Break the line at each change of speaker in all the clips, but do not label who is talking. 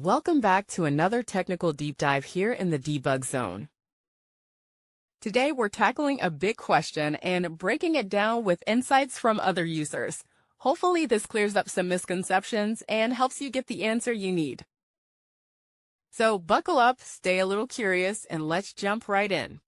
Welcome back to another technical deep dive here in the debug zone. Today we're tackling a big question and breaking it down with insights from other users. Hopefully this clears up some misconceptions and helps you get the answer you need. So buckle up, stay a little curious, and let's jump right in.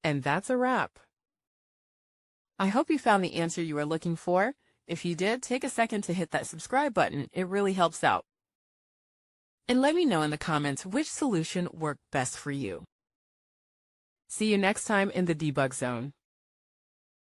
And that's a wrap. I hope you found the answer you were looking for. If you did, take a second to hit that subscribe button. It really helps out. And let me know in the comments which solution worked best for you. See you next time in the debug zone.